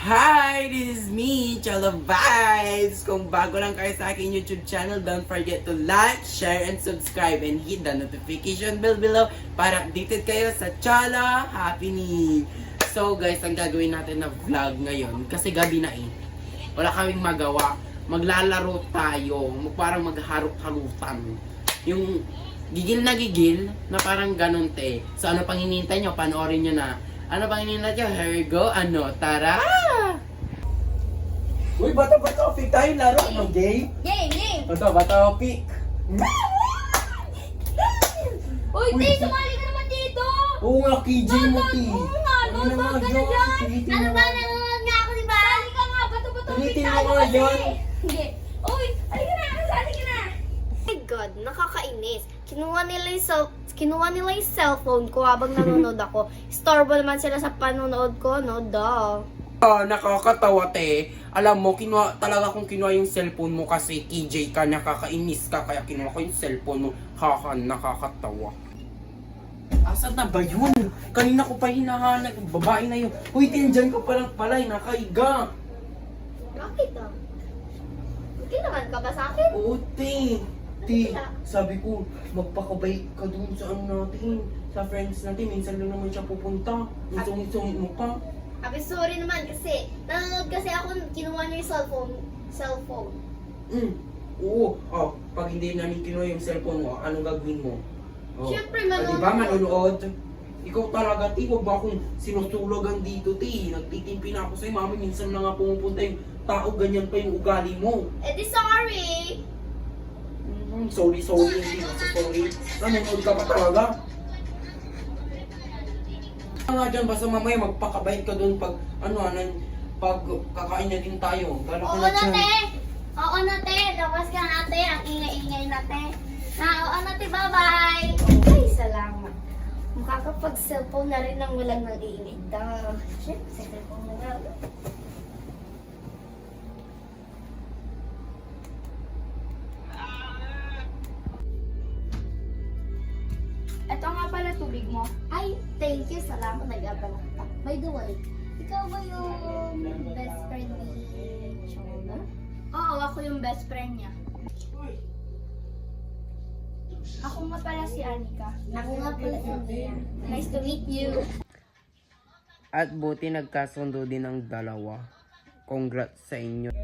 Hi! This is me, Cholo Vibes! Kung bago lang kayo sa aking YouTube channel, don't forget to like, share, and subscribe and hit the notification bell below para updated kayo sa Cholo Happening! So guys, ang gagawin natin na vlog ngayon, kasi gabi na eh. Wala kaming magawa. Maglalaro tayo. Parang magharot-harutan. Yung gigil na parang ganun te. So ano pang hinihintay nyo? Panoorin nyo na. Ano pang hinihintay nyo? Here we go. Ano? Tara! Uy, bata-bata. Pick tayo laro. Ano? Game? Game! Bata-bata. Pick. Uy, Tay, sumali ka naman dito! Oo nga, KJ mo ti. Oo nga, nanonood ka na dyan! Ano ba, nanonood nga ako, diba? Sali ka nga, bato-bato Ulitin tayo mo nga kasi! yun. Hindi. Uy, halika na, sali ka na! Oh my God, nakakainis. Kinuha nila yung cellphone ko habang nanonood ako. Istorbo naman sila sa panonood ko, no? Duh. Nakakatawa te. Alam mo, talaga kung kinuha yung cellphone mo kasi KJ ka, nakakainis ka, kaya kinuha ko yung cellphone mo. Nakakatawa. Asan na ba yun? Kanina ko pa hinahanap. Babae na yun. Uy, dyan ka palang pala, nakaiga. Bakit ah? Kailangan ka ba sa akin? Oo, te. Te, sabi ko, magpakabait ka dun sa ano natin. Sa friends natin, minsan lang naman siya pupunta. Yung sungit-sungit mo pa. Abi, sorry naman kasi nanonood kasi ako, kinuha niya yung cellphone. Oo. Oh, pag hindi namin kinuha yung cellphone mo, anong gagawin mo? Oh. Siyempre, Diba, manonood? Ikaw talaga, ti, huwag ba akong sinusulogan dito, ti. Nagtitimpi na ako sa'yo, mami. Minsan na nga pumupunta yung tao, ganyan pa yung ugali mo. Eh di sorry! Sorry, hindi ako sorry. Nanonood ka pa talaga? Nga dyan, basta mamaya magpakabait ka doon pag, pag kakain na din tayo. Gano'n ka Oo na na, dyan. te! Oo na, te! Labas ka na, te! Ang ingay-ingay na, te! Oo na, te! Bye-bye! Ay, salamat. Makakapag-cellphone na rin nang walang nag-iingay. Duh. Siyempre, sa cellphone na lang. Ito nga pala tubig mo. Ay, thank you. Salamat. Nag-abala ka. By the way, ikaw ba yung best friend ni Chona? Oo, ako yung best friend niya. Ako nga pala si Anika. Ako nga pala India. Nice to meet you. At buti nagkasundo din ang dalawa. Congrats sa inyo.